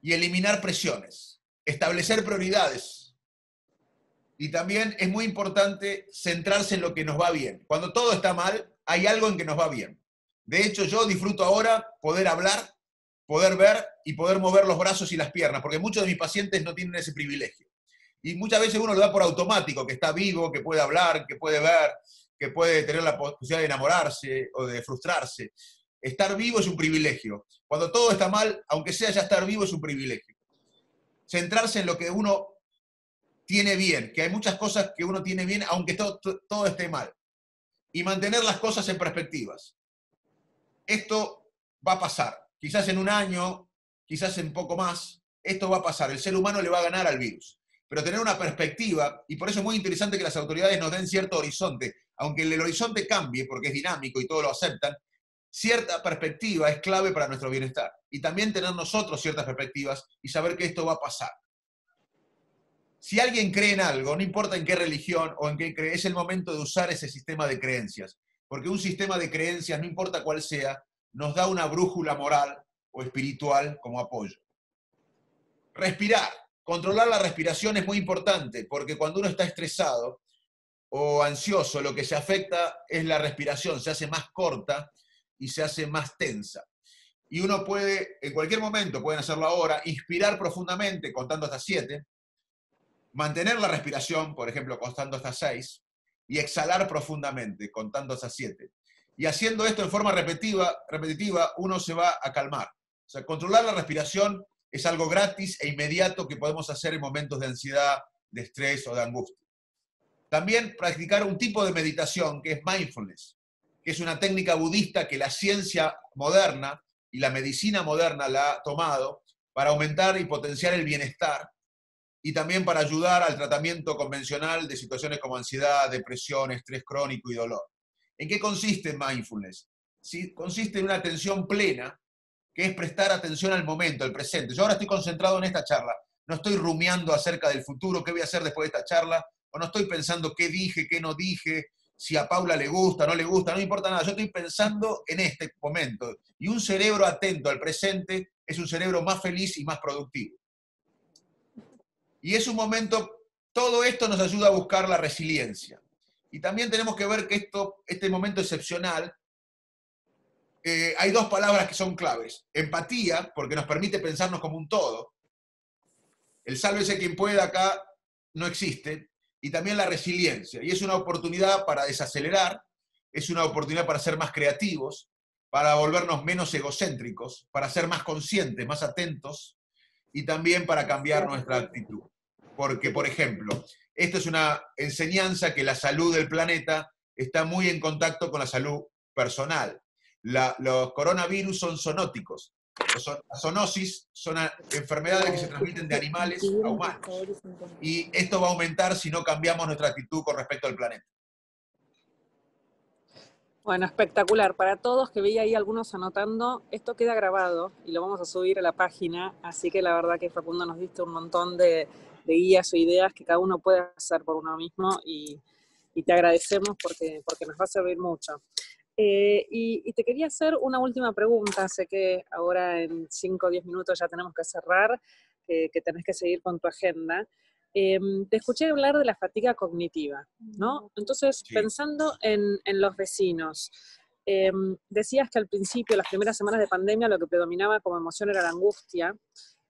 Y eliminar presiones, establecer prioridades. Y también es muy importante centrarse en lo que nos va bien. Cuando todo está mal, hay algo en que nos va bien. De hecho, yo disfruto ahora poder hablar, poder ver y poder mover los brazos y las piernas, porque muchos de mis pacientes no tienen ese privilegio. Y muchas veces uno lo da por automático, que está vivo, que puede hablar, que puede ver, que puede tener la posibilidad de enamorarse o de frustrarse. Estar vivo es un privilegio. Cuando todo está mal, aunque sea ya estar vivo, es un privilegio. Centrarse en lo que uno tiene bien, que hay muchas cosas que uno tiene bien, aunque todo esté mal. Y mantener las cosas en perspectivas. Esto va a pasar. Quizás en un año, quizás en poco más, esto va a pasar. El ser humano le va a ganar al virus. Pero tener una perspectiva, y por eso es muy interesante que las autoridades nos den cierto horizonte, aunque el horizonte cambie, porque es dinámico y todos lo aceptan, cierta perspectiva es clave para nuestro bienestar. Y también tener nosotros ciertas perspectivas y saber que esto va a pasar. Si alguien cree en algo, no importa en qué religión o en qué cree, es el momento de usar ese sistema de creencias. Porque un sistema de creencias, no importa cuál sea, nos da una brújula moral o espiritual como apoyo. Respirar. Controlar la respiración es muy importante, porque cuando uno está estresado o ansioso, lo que se afecta es la respiración, se hace más corta y se hace más tensa. Y uno puede, en cualquier momento, pueden hacerlo ahora, inspirar profundamente contando hasta 7, mantener la respiración, por ejemplo, contando hasta 6, y exhalar profundamente, contando hasta 7. Y haciendo esto de forma repetitiva, uno se va a calmar. O sea, controlar la respiración es algo gratis e inmediato que podemos hacer en momentos de ansiedad, de estrés o de angustia. También practicar un tipo de meditación que es mindfulness, que es una técnica budista que la ciencia moderna y la medicina moderna la ha tomado para aumentar y potenciar el bienestar y también para ayudar al tratamiento convencional de situaciones como ansiedad, depresión, estrés crónico y dolor. ¿En qué consiste mindfulness? Sí, consiste en una atención plena, que es prestar atención al momento, al presente. Yo ahora estoy concentrado en esta charla, no estoy rumiando acerca del futuro, qué voy a hacer después de esta charla, o no estoy pensando qué dije, qué no dije, si a Paula le gusta, no le gusta, no me importa nada. Yo estoy pensando en este momento. Y un cerebro atento al presente es un cerebro más feliz y más productivo. Y es un momento, todo esto nos ayuda a buscar la resiliencia. Y también tenemos que ver que este momento excepcional, hay dos palabras que son claves. Empatía, porque nos permite pensarnos como un todo. El sálvese quien pueda acá no existe. Y también la resiliencia. Y es una oportunidad para desacelerar, es una oportunidad para ser más creativos, para volvernos menos egocéntricos, para ser más conscientes, más atentos, y también para cambiar nuestra actitud. Porque, por ejemplo, esto es una enseñanza que la salud del planeta está muy en contacto con la salud personal. Los coronavirus son zoonóticos, Las zoonosis son enfermedades que se transmiten de animales a humanos. Y esto va a aumentar si no cambiamos nuestra actitud con respecto al planeta. Bueno, espectacular. Para todos que veía ahí algunos anotando, esto queda grabado y lo vamos a subir a la página, así que la verdad que Facundo nos diste un montón de guías o ideas que cada uno puede hacer por uno mismo y te agradecemos porque nos va a servir mucho. Y te quería hacer una última pregunta, sé que ahora en 5 o 10 minutos ya tenemos que cerrar, que tenés que seguir con tu agenda. Te escuché hablar de la fatiga cognitiva, ¿no? Entonces, Sí. pensando en los vecinos, decías que al principio, las primeras semanas de pandemia, lo que predominaba como emoción era la angustia,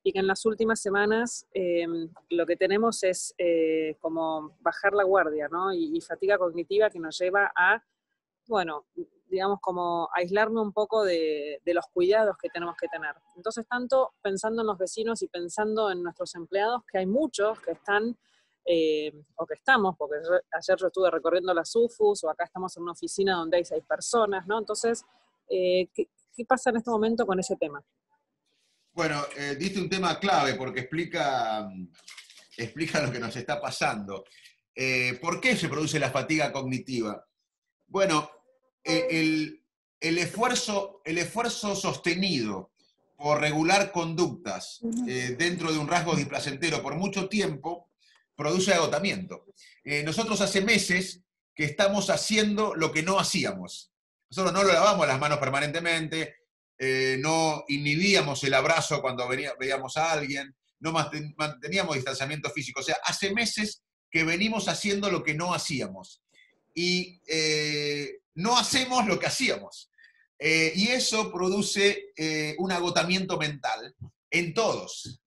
y que en las últimas semanas lo que tenemos es como bajar la guardia, ¿no? Y fatiga cognitiva que nos lleva a, bueno, digamos, como aislarme un poco de los cuidados que tenemos que tener. Entonces, tanto pensando en los vecinos y pensando en nuestros empleados, que hay muchos que están, o que estamos, porque ayer yo estuve recorriendo las UFUs, o acá estamos en una oficina donde hay 6 personas, ¿no? Entonces, ¿qué pasa en este momento con ese tema? Bueno, diste un tema clave porque explica lo que nos está pasando. ¿Por qué se produce la fatiga cognitiva? Bueno, el esfuerzo sostenido por regular conductas dentro de un rasgo displacentero por mucho tiempo produce agotamiento. Nosotros hace meses que estamos haciendo lo que no hacíamos. Nosotros no lo lavamos las manos permanentemente, no inhibíamos el abrazo cuando veíamos a alguien, no manteníamos distanciamiento físico. O sea, hace meses que venimos haciendo lo que no hacíamos. Y no hacemos lo que hacíamos. Y eso produce un agotamiento mental en todos.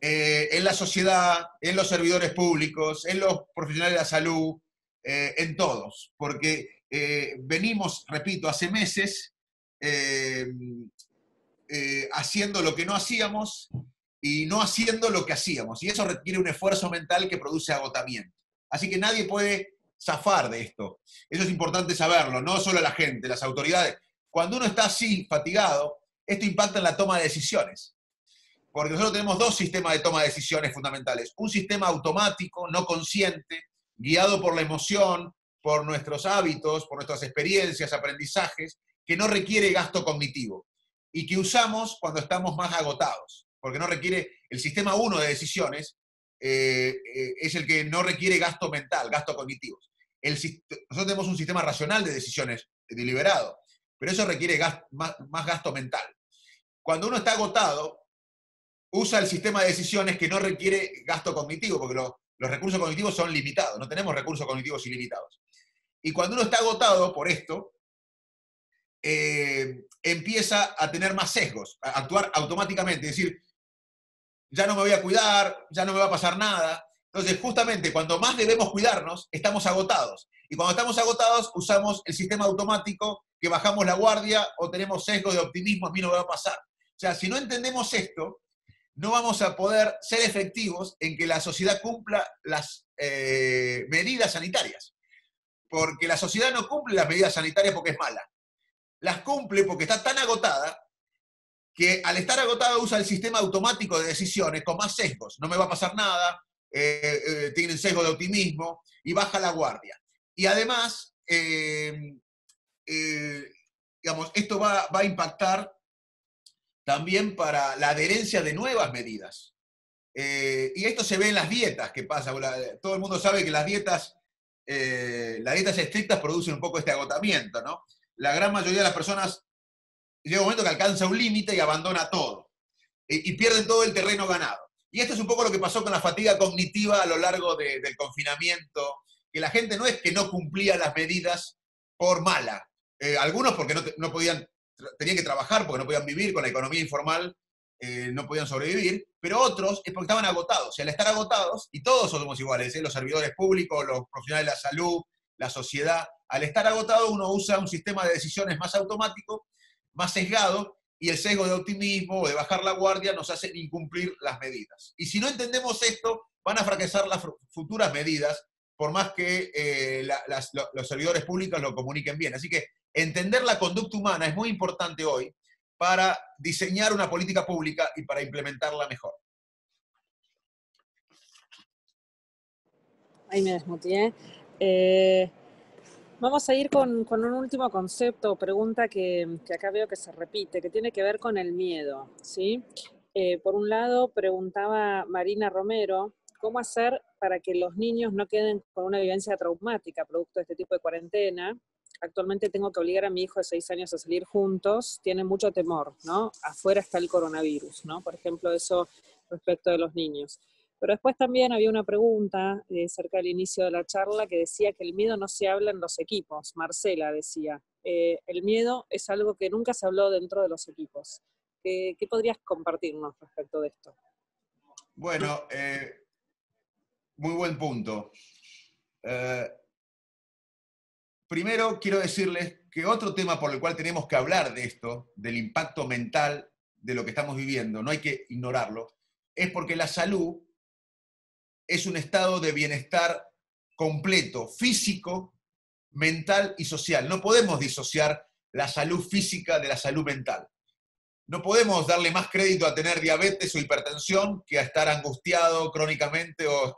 En la sociedad, en los servidores públicos, en los profesionales de la salud, en todos. Porque venimos, repito, hace meses haciendo lo que no hacíamos y no haciendo lo que hacíamos. Y eso requiere un esfuerzo mental que produce agotamiento. Así que nadie puede zafar de esto. Eso es importante saberlo, no solo la gente, las autoridades. Cuando uno está así, fatigado, esto impacta en la toma de decisiones. Porque nosotros tenemos dos sistemas de toma de decisiones fundamentales. Un sistema automático, no consciente, guiado por la emoción, por nuestros hábitos, por nuestras experiencias, aprendizajes, que no requiere gasto cognitivo y que usamos cuando estamos más agotados, porque no requiere, el sistema 1 de decisiones es el que no requiere gasto mental, gasto cognitivo. Nosotros tenemos un sistema racional de decisiones deliberado, pero eso requiere más gasto mental. Cuando uno está agotado, usa el sistema de decisiones que no requiere gasto cognitivo, porque los recursos cognitivos son limitados, no tenemos recursos cognitivos ilimitados. Y cuando uno está agotado por esto, empieza a tener más sesgos, a actuar automáticamente, es decir, ya no me voy a cuidar, ya no me va a pasar nada. Entonces, justamente cuando más debemos cuidarnos, estamos agotados. Y cuando estamos agotados, usamos el sistema automático, que bajamos la guardia o tenemos sesgos de optimismo, a mí no me va a pasar. O sea, si no entendemos esto, no vamos a poder ser efectivos en que la sociedad cumpla las medidas sanitarias. Porque la sociedad no cumple las medidas sanitarias porque es mala. Las cumple porque está tan agotada que al estar agotada usa el sistema automático de decisiones con más sesgos. No me va a pasar nada, tienen sesgo de optimismo y baja la guardia. Y además, digamos, esto va a impactar también para la adherencia de nuevas medidas. Y esto se ve en las dietas, que pasa. Todo el mundo sabe que las dietas estrictas producen un poco este agotamiento, ¿no? La gran mayoría de las personas llega un momento que alcanza un límite y abandona todo. Y pierden todo el terreno ganado. Y esto es un poco lo que pasó con la fatiga cognitiva a lo largo del confinamiento, que la gente no es que no cumplía las medidas por mala. Algunos porque no podían, tenían que trabajar porque no podían vivir con la economía informal, no podían sobrevivir, pero otros es porque estaban agotados. Y al estar agotados, y todos somos iguales, los servidores públicos, los profesionales de la salud, la sociedad, al estar agotado uno usa un sistema de decisiones más automático, más sesgado, y el sesgo de optimismo o de bajar la guardia nos hace incumplir las medidas. Y si no entendemos esto, van a fracasar las futuras medidas, por más que los servidores públicos lo comuniquen bien. Así que entender la conducta humana es muy importante hoy, para diseñar una política pública y para implementarla mejor. Ahí me desmuteé. Vamos a ir con un último concepto o pregunta que acá veo que se repite, que tiene que ver con el miedo, ¿sí? Por un lado, preguntaba Marina Romero, ¿cómo hacer para que los niños no queden con una vivencia traumática producto de este tipo de cuarentena? Actualmente tengo que obligar a mi hijo de 6 años a salir juntos, tiene mucho temor, ¿no? Afuera está el coronavirus, ¿no? Por ejemplo, eso respecto de los niños. Pero después también había una pregunta cerca del inicio de la charla que decía que el miedo no se habla en los equipos. Marcela decía, el miedo es algo que nunca se habló dentro de los equipos. ¿Qué podrías compartirnos respecto de esto? Bueno, muy buen punto. Primero quiero decirles que otro tema por el cual tenemos que hablar de esto, del impacto mental de lo que estamos viviendo, no hay que ignorarlo, es porque la salud es un estado de bienestar completo, físico, mental y social. No podemos disociar la salud física de la salud mental. No podemos darle más crédito a tener diabetes o hipertensión que a estar angustiado crónicamente o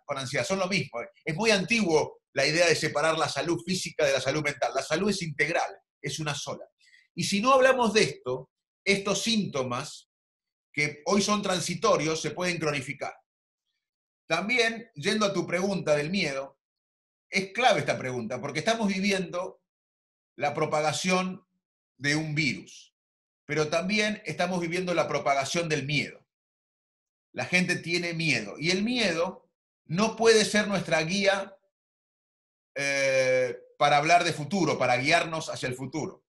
con ansiedad. Son lo mismo. Es muy antiguo la idea de separar la salud física de la salud mental. La salud es integral, es una sola. Y si no hablamos de esto, estos síntomas, que hoy son transitorios, se pueden cronificar. También, yendo a tu pregunta del miedo, es clave esta pregunta, porque estamos viviendo la propagación de un virus, pero también estamos viviendo la propagación del miedo. La gente tiene miedo, y el miedo no puede ser nuestra guía para hablar de futuro, para guiarnos hacia el futuro.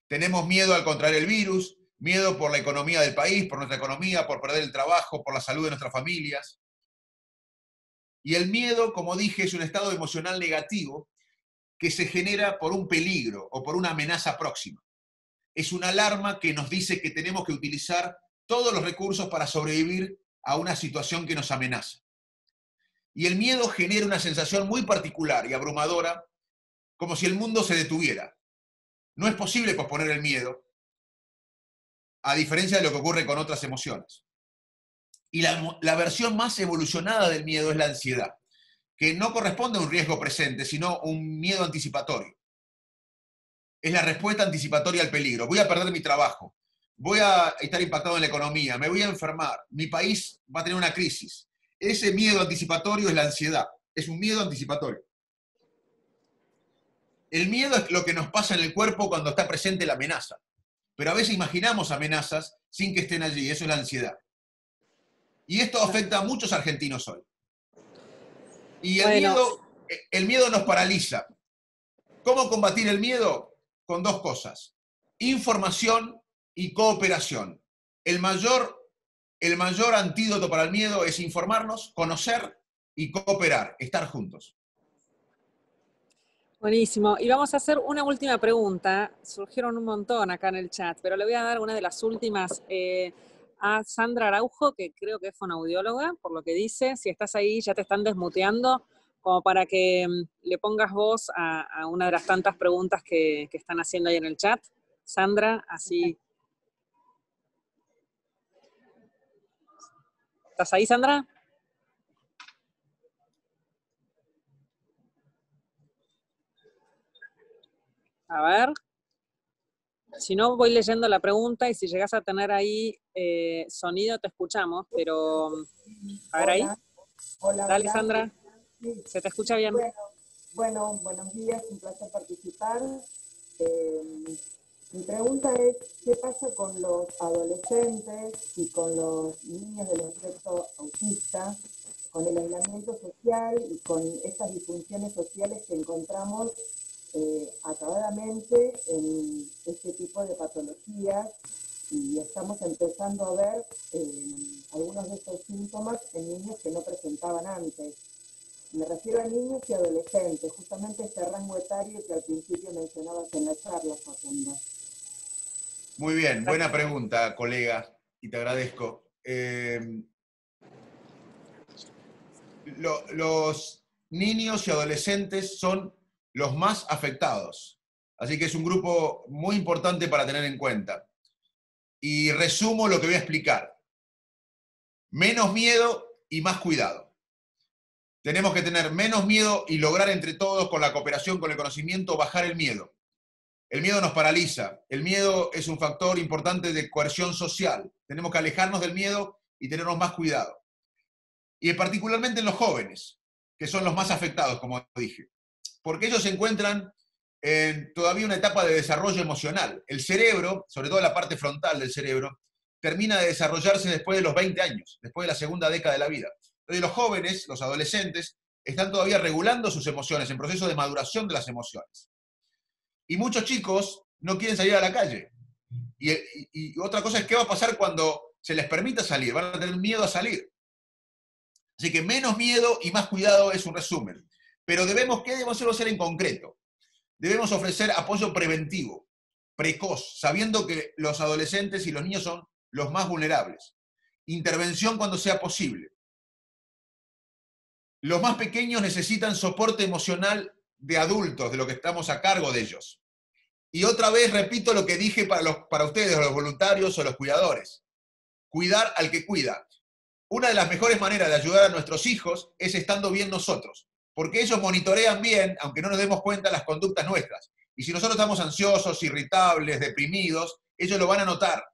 Tenemos miedo al contraer el virus, miedo por la economía del país, por nuestra economía, por perder el trabajo, por la salud de nuestras familias. Y el miedo, como dije, es un estado emocional negativo que se genera por un peligro o por una amenaza próxima. Es una alarma que nos dice que tenemos que utilizar todos los recursos para sobrevivir a una situación que nos amenaza. Y el miedo genera una sensación muy particular y abrumadora, como si el mundo se detuviera. No es posible posponer el miedo, a diferencia de lo que ocurre con otras emociones. Y la versión más evolucionada del miedo es la ansiedad, que no corresponde a un riesgo presente, sino un miedo anticipatorio. Es la respuesta anticipatoria al peligro. Voy a perder mi trabajo, voy a estar impactado en la economía, me voy a enfermar, mi país va a tener una crisis. Ese miedo anticipatorio es la ansiedad, es un miedo anticipatorio. El miedo es lo que nos pasa en el cuerpo cuando está presente la amenaza, pero a veces imaginamos amenazas sin que estén allí, eso es la ansiedad. Y esto afecta a muchos argentinos hoy. Y Bueno, el miedo nos paraliza. ¿Cómo combatir el miedo? Con dos cosas: información y cooperación. El mayor antídoto para el miedo es informarnos, conocer y cooperar, estar juntos. buenísimo. Y vamos a hacer una última pregunta. Surgieron un montón acá en el chat, pero le voy a dar una de las últimas a Sandra Araujo, que creo que es fonoaudióloga, por lo que dice. Si estás ahí, ya te están desmuteando, como para que le pongas voz a una de las tantas preguntas que están haciendo ahí en el chat. Sandra, así. ¿Estás ahí, Sandra? A ver. Si no, voy leyendo la pregunta y si llegas a tener ahí sonido, te escuchamos, pero a ver ahí. Hola, hola, Dale, hola. Sandra, Sí. se te escucha bien. Bueno, buenos días, un placer participar. Mi pregunta es, ¿qué pasa con los adolescentes y con los niños del espectro autista, con el aislamiento social y con estas disfunciones sociales que encontramos acabadamente en este tipo de patologías? Y estamos empezando a ver algunos de estos síntomas en niños que no presentaban antes. Me refiero a niños y adolescentes, justamente este rango etario que al principio mencionabas en la charla, Facundo. Muy bien, buena pregunta, colega, y te agradezco. Los niños y adolescentes son los más afectados, así que es un grupo muy importante para tener en cuenta. y resumo lo que voy a explicar. Menos miedo y más cuidado. Tenemos que tener menos miedo y lograr entre todos, con la cooperación, con el conocimiento, bajar el miedo. El miedo nos paraliza. El miedo es un factor importante de coerción social. Tenemos que alejarnos del miedo y tenernos más cuidado. Y particularmente en los jóvenes, que son los más afectados, como dije. Porque ellos se encuentran en todavía una etapa de desarrollo emocional. El cerebro, sobre todo la parte frontal del cerebro, termina de desarrollarse después de los 20 años, después de la segunda década de la vida. Entonces los jóvenes, los adolescentes, están todavía regulando sus emociones, en proceso de maduración de las emociones. Y muchos chicos no quieren salir a la calle. Y otra cosa es qué va a pasar cuando se les permita salir. Van a tener miedo a salir. Así que menos miedo y más cuidado es un resumen. Pero ¿qué debemos hacer en concreto? Debemos ofrecer apoyo preventivo, precoz, sabiendo que los adolescentes y los niños son los más vulnerables. Intervención cuando sea posible. Los más pequeños necesitan soporte emocional de adultos, de lo que estamos a cargo de ellos. Y otra vez repito lo que dije para ustedes, los voluntarios o los cuidadores. Cuidar al que cuida. Una de las mejores maneras de ayudar a nuestros hijos es estando bien nosotros, porque ellos monitorean bien, aunque no nos demos cuenta, las conductas nuestras. Y si nosotros estamos ansiosos, irritables, deprimidos, ellos lo van a notar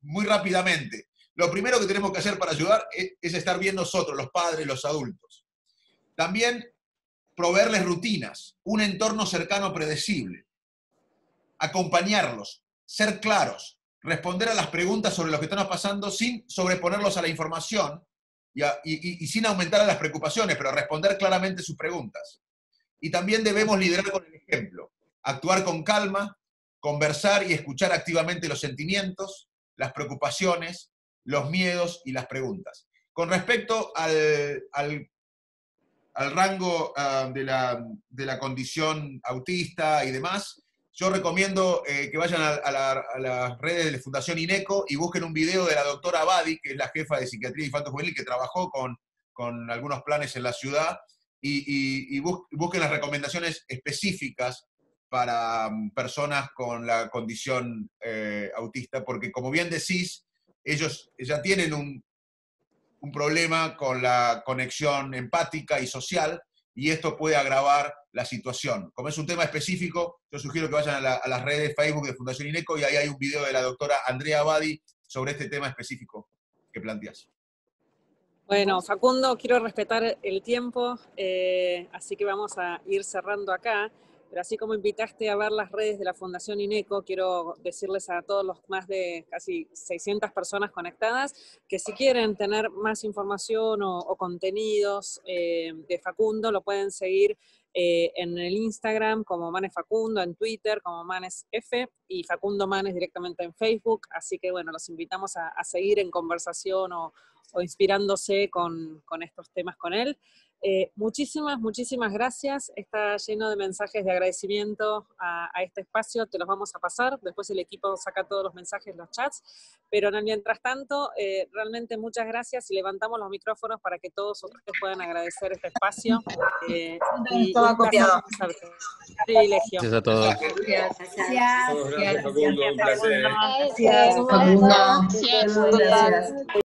muy rápidamente. Lo primero que tenemos que hacer para ayudar es estar bien nosotros, los padres, los adultos. También proveerles rutinas, un entorno cercano predecible. Acompañarlos, ser claros, responder a las preguntas sobre lo que están pasando sin sobreponerlos a la información y sin aumentar a las preocupaciones, pero responder claramente sus preguntas. Y también debemos liderar con el ejemplo, actuar con calma, conversar y escuchar activamente los sentimientos, las preocupaciones, los miedos y las preguntas. Con respecto al rango de la condición autista y demás, yo recomiendo que vayan a las redes de la Fundación INECO y busquen un video de la doctora Abadi, que es la jefa de Psiquiatría Infanto-Juvenil, que trabajó con algunos planes en la ciudad, y busquen las recomendaciones específicas para personas con la condición autista, porque como bien decís, ellos ya tienen un problema con la conexión empática y social, y esto puede agravar la situación. Como es un tema específico, yo sugiero que vayan a las redes de Facebook de Fundación INECO y ahí hay un video de la doctora Andrea Abadi sobre este tema específico que planteas. Bueno, Facundo, quiero respetar el tiempo, así que vamos a ir cerrando acá. Pero así como invitaste a ver las redes de la Fundación INECO, quiero decirles a todos los más de casi 600 personas conectadas que si quieren tener más información o contenidos de Facundo, lo pueden seguir en el Instagram como Manes Facundo, en Twitter como Manes F y Facundo Manes directamente en Facebook. Así que bueno, los invitamos a seguir en conversación o inspirándose con estos temas con él. Muchísimas gracias. Está lleno de mensajes de agradecimiento a este espacio. Te los vamos a pasar. Después el equipo saca todos los mensajes, los chats. Pero mientras tanto, realmente muchas gracias y levantamos los micrófonos para que todos ustedes puedan agradecer este espacio. Y todo copiado. Privilegio. Gracias a todos. Gracias. Gracias, Facundo. Un placer. Gracias, Facundo. Gracias.